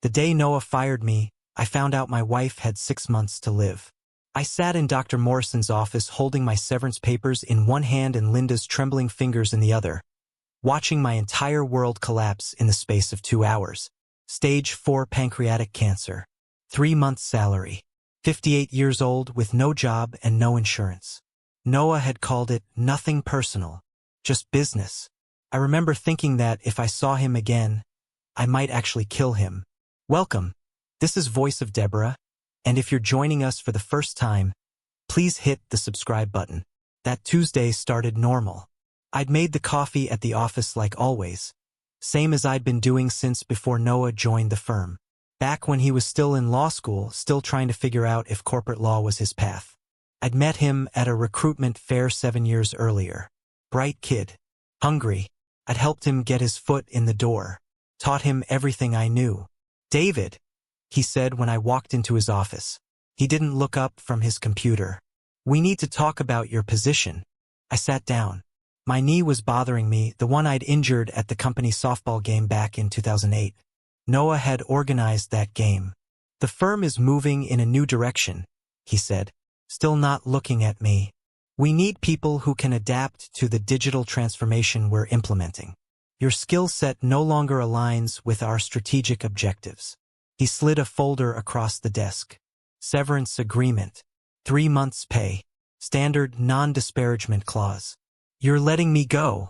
The day Noah fired me, I found out my wife had 6 months to live. I sat in Dr. Morrison's office holding my severance papers in one hand and Linda's trembling fingers in the other, watching my entire world collapse in the space of 2 hours. Stage 4 pancreatic cancer. 3 months salary. 58 years old with no job and no insurance. Noah had called it nothing personal, just business. I remember thinking that if I saw him again, I might actually kill him. Welcome. This is Voice of Deborah, and if you're joining us for the first time, please hit the subscribe button. That Tuesday started normal. I'd made the coffee at the office like always, same as I'd been doing since before Noah joined the firm. Back when he was still in law school, still trying to figure out if corporate law was his path. I'd met him at a recruitment fair 7 years earlier. Bright kid. Hungry. I'd helped him get his foot in the door. Taught him everything I knew. David, he said when I walked into his office. He didn't look up from his computer. We need to talk about your position. I sat down. My knee was bothering me, the one I'd injured at the company softball game back in 2008. Noah had organized that game. The firm is moving in a new direction, he said, still not looking at me. We need people who can adapt to the digital transformation we're implementing. Your skill set no longer aligns with our strategic objectives. He slid a folder across the desk. Severance agreement. 3 months pay. Standard non-disparagement clause. You're letting me go,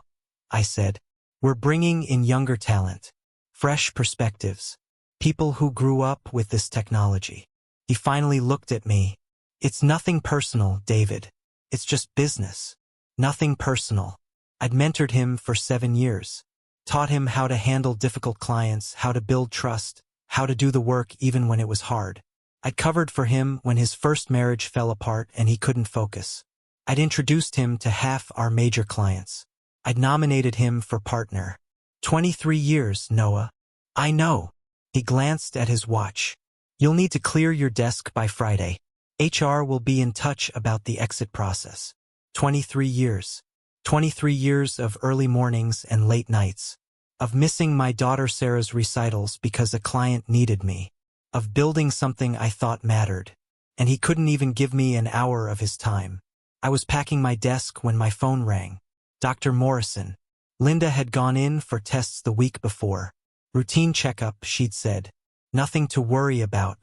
I said. We're bringing in younger talent. Fresh perspectives. People who grew up with this technology. He finally looked at me. It's nothing personal, David. It's just business. Nothing personal. I'd mentored him for 7 years. Taught him how to handle difficult clients, how to build trust, how to do the work even when it was hard. I'd covered for him when his first marriage fell apart and he couldn't focus. I'd introduced him to half our major clients. I'd nominated him for partner. 23 years, Noah. I know. He glanced at his watch. You'll need to clear your desk by Friday. HR will be in touch about the exit process. 23 years. 23 years of early mornings and late nights. Of missing my daughter Sarah's recitals because a client needed me. Of building something I thought mattered. And he couldn't even give me an hour of his time. I was packing my desk when my phone rang. Dr. Morrison. Linda had gone in for tests the week before. Routine checkup, she'd said. Nothing to worry about.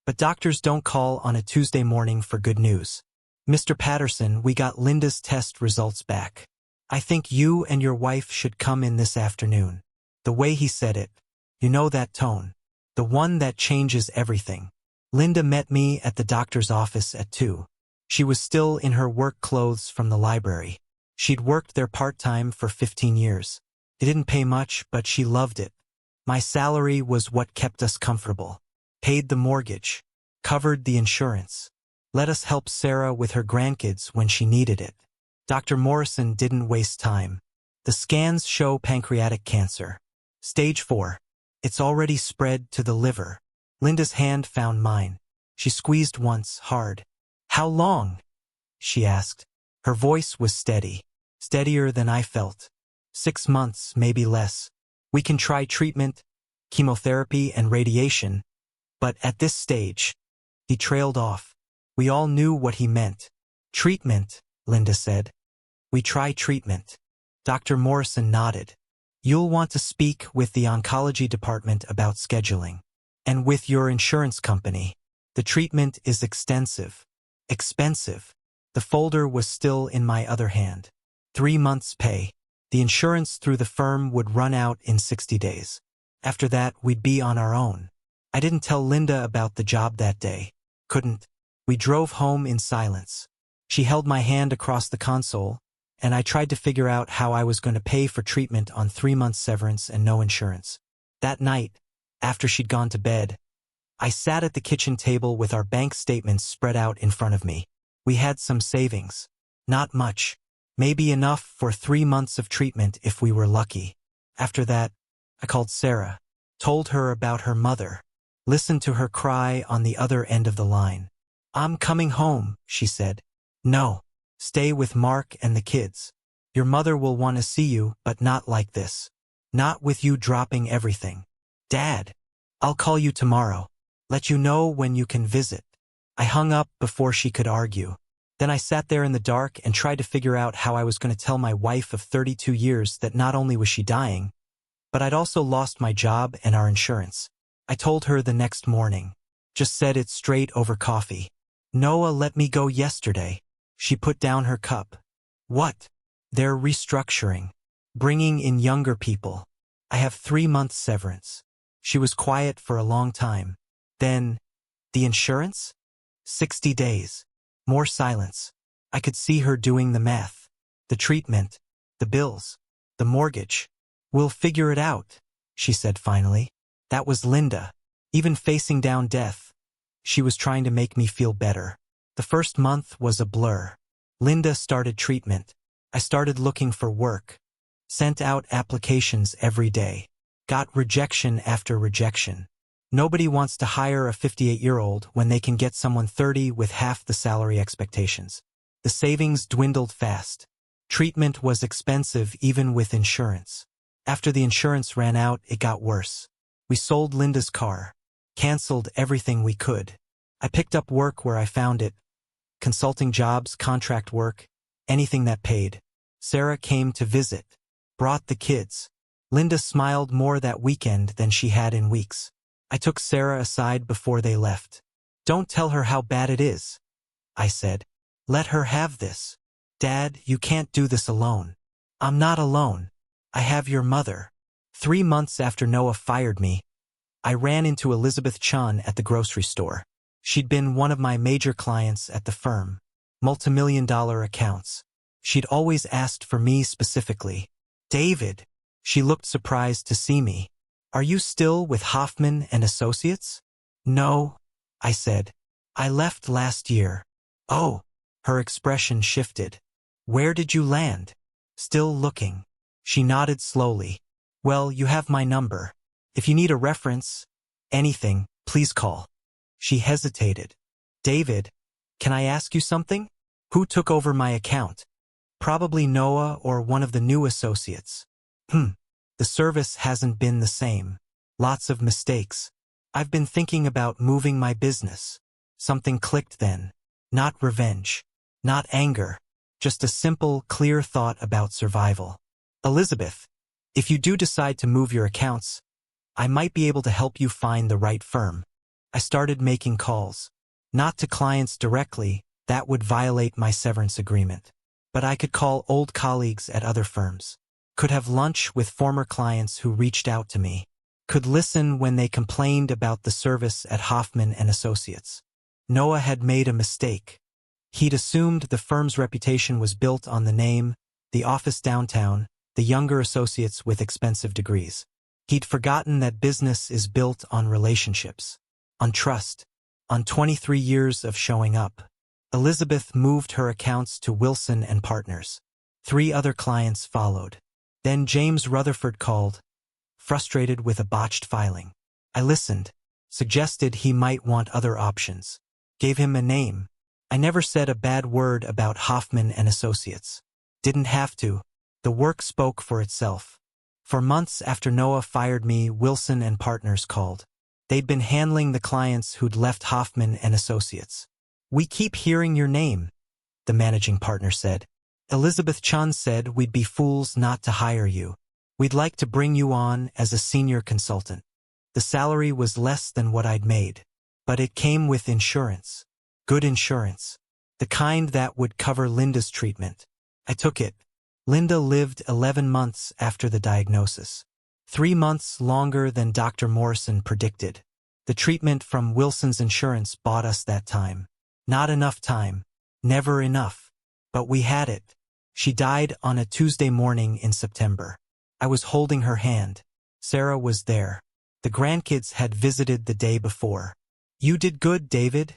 But doctors don't call on a Tuesday morning for good news. Mr. Patterson, we got Linda's test results back. I think you and your wife should come in this afternoon. The way he said it. You know that tone. The one that changes everything. Linda met me at the doctor's office at 2. She was still in her work clothes from the library. She'd worked there part-time for 15 years. It didn't pay much, but she loved it. My salary was what kept us comfortable. Paid the mortgage. Covered the insurance. Let us help Sarah with her grandkids when she needed it. Dr. Morrison didn't waste time. The scans show pancreatic cancer. Stage 4. It's already spread to the liver. Linda's hand found mine. She squeezed once, hard. How long? She asked. Her voice was steady. Steadier than I felt. 6 months, maybe less. We can try treatment, chemotherapy, and radiation. But at this stage, he trailed off. We all knew what he meant. Treatment, Linda said. We try treatment. Dr. Morrison nodded. You'll want to speak with the oncology department about scheduling. And with your insurance company. The treatment is extensive. Expensive. The folder was still in my other hand. 3 months pay. The insurance through the firm would run out in 60 days. After that, we'd be on our own. I didn't tell Linda about the job that day. Couldn't. We drove home in silence. She held my hand across the console, and I tried to figure out how I was going to pay for treatment on 3 months severance and no insurance. That night, after she'd gone to bed, I sat at the kitchen table with our bank statements spread out in front of me. We had some savings. Not much. Maybe enough for 3 months of treatment if we were lucky. After that, I called Sarah, told her about her mother, listened to her cry on the other end of the line. I'm coming home, she said. No. Stay with Mark and the kids. Your mother will want to see you, but not like this. Not with you dropping everything. Dad. I'll call you tomorrow. Let you know when you can visit. I hung up before she could argue. Then I sat there in the dark and tried to figure out how I was going to tell my wife of 32 years that not only was she dying, but I'd also lost my job and our insurance. I told her the next morning. Just said it straight over coffee. Noah let me go yesterday. She put down her cup. What? They're restructuring. Bringing in younger people. I have 3 months severance. She was quiet for a long time. Then, the insurance? 60 days. More silence. I could see her doing the math. The treatment. The bills. The mortgage. We'll figure it out, she said finally. That was Linda. Even facing down death, she was trying to make me feel better. The first month was a blur. Linda started treatment. I started looking for work. Sent out applications every day. Got rejection after rejection. Nobody wants to hire a 58-year-old when they can get someone 30 with half the salary expectations. The savings dwindled fast. Treatment was expensive even with insurance. After the insurance ran out, it got worse. We sold Linda's car. Canceled everything we could. I picked up work where I found it. Consulting jobs, contract work, anything that paid. Sarah came to visit. Brought the kids. Linda smiled more that weekend than she had in weeks. I took Sarah aside before they left. Don't tell her how bad it is, I said. Let her have this. Dad, you can't do this alone. I'm not alone. I have your mother. 3 months after Noah fired me, I ran into Elizabeth Chun at the grocery store. She'd been one of my major clients at the firm. Multimillion-dollar accounts. She'd always asked for me specifically. David. She looked surprised to see me. Are you still with Hoffman and Associates? No, I said. I left last year. Oh, her expression shifted. Where did you land? Still looking. She nodded slowly. Well, you have my number. If you need a reference, anything, please call. She hesitated. David, can I ask you something? Who took over my account? Probably Noah or one of the new associates. The service hasn't been the same. Lots of mistakes. I've been thinking about moving my business. Something clicked then. Not revenge. Not anger. Just a simple, clear thought about survival. Elizabeth, if you do decide to move your accounts, I might be able to help you find the right firm. I started making calls. Not to clients directly, that would violate my severance agreement. But I could call old colleagues at other firms. Could have lunch with former clients who reached out to me. Could listen when they complained about the service at Hoffman and Associates. Noah had made a mistake. He'd assumed the firm's reputation was built on the name, the office downtown, the younger associates with expensive degrees. He'd forgotten that business is built on relationships, on trust, on 23 years of showing up. Elizabeth moved her accounts to Wilson and Partners. 3 other clients followed. Then James Rutherford called, frustrated with a botched filing. I listened, suggested he might want other options. Gave him a name. I never said a bad word about Hoffman and Associates. Didn't have to. The work spoke for itself. For months after Noah fired me, Wilson and Partners called. They'd been handling the clients who'd left Hoffman and Associates. We keep hearing your name, the managing partner said. Elizabeth Chun said we'd be fools not to hire you. We'd like to bring you on as a senior consultant. The salary was less than what I'd made, but it came with insurance. Good insurance. The kind that would cover Linda's treatment. I took it. Linda lived 11 months after the diagnosis. 3 months longer than Dr. Morrison predicted. The treatment from Wilson's insurance bought us that time. Not enough time. Never enough. But we had it. She died on a Tuesday morning in September. I was holding her hand. Sarah was there. The grandkids had visited the day before. You did good, David,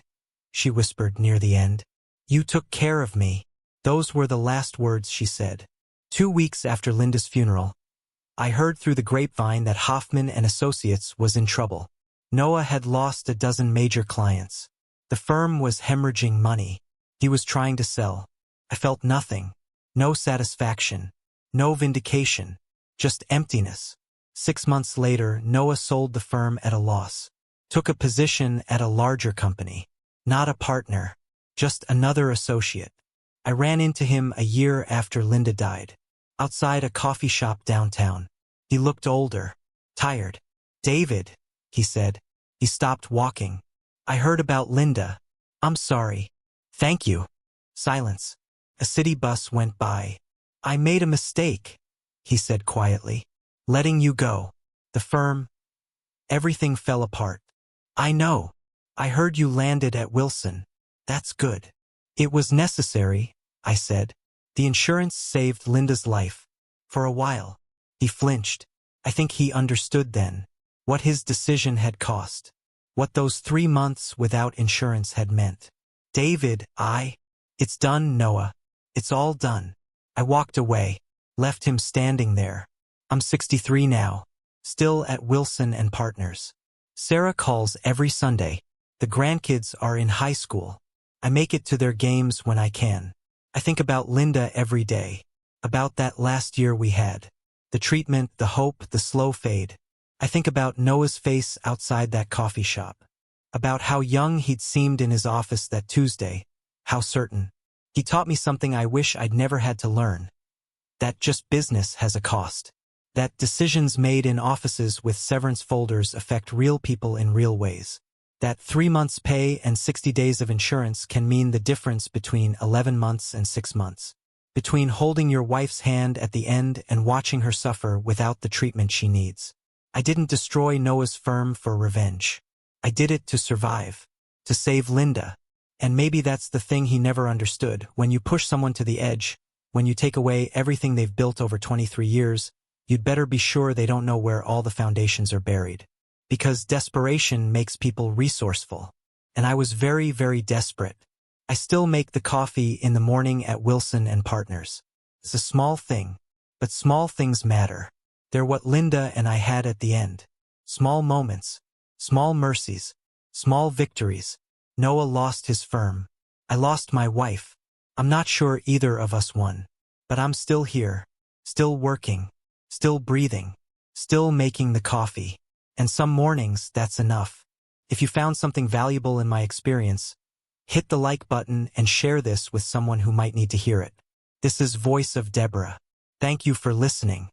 she whispered near the end. You took care of me. Those were the last words she said. 2 weeks after Linda's funeral, I heard through the grapevine that Hoffman and Associates was in trouble. Noah had lost a dozen major clients. The firm was hemorrhaging money. He was trying to sell. I felt nothing. No satisfaction. No vindication. Just emptiness. 6 months later, Noah sold the firm at a loss. Took a position at a larger company. Not a partner, just another associate. I ran into him a year after Linda died. Outside a coffee shop downtown. He looked older, tired. "David," he said. He stopped walking. "I heard about Linda. I'm sorry." "Thank you." Silence. A city bus went by. "I made a mistake," he said quietly. "Letting you go. The firm. Everything fell apart." "I know. I heard you landed at Wilson. That's good." "It was necessary," I said. "The insurance saved Linda's life. For a while." He flinched. I think he understood then. What his decision had cost. What those 3 months without insurance had meant. "David, It's done, Noah. It's all done." I walked away. Left him standing there. I'm 63 now. Still at Wilson and Partners. Sarah calls every Sunday. The grandkids are in high school. I make it to their games when I can. I think about Linda every day. About that last year we had. The treatment, the hope, the slow fade. I think about Noah's face outside that coffee shop. About how young he'd seemed in his office that Tuesday. How certain. He taught me something I wish I'd never had to learn. That just business has a cost. That decisions made in offices with severance folders affect real people in real ways. That 3 months' pay and 60 days of insurance can mean the difference between 11 months and 6 months. Between holding your wife's hand at the end and watching her suffer without the treatment she needs. I didn't destroy Noah's firm for revenge. I did it to survive. To save Linda. And maybe that's the thing he never understood. When you push someone to the edge, when you take away everything they've built over 23 years, you'd better be sure they don't know where all the foundations are buried. Because desperation makes people resourceful. And I was very, very desperate. I still make the coffee in the morning at Wilson and Partners. It's a small thing, but small things matter. They're what Linda and I had at the end. Small moments, small mercies, small victories. Noah lost his firm. I lost my wife. I'm not sure either of us won. But I'm still here, still working, still breathing, still making the coffee. And some mornings, that's enough. If you found something valuable in my experience, hit the like button and share this with someone who might need to hear it. This is Voice of Deborah. Thank you for listening.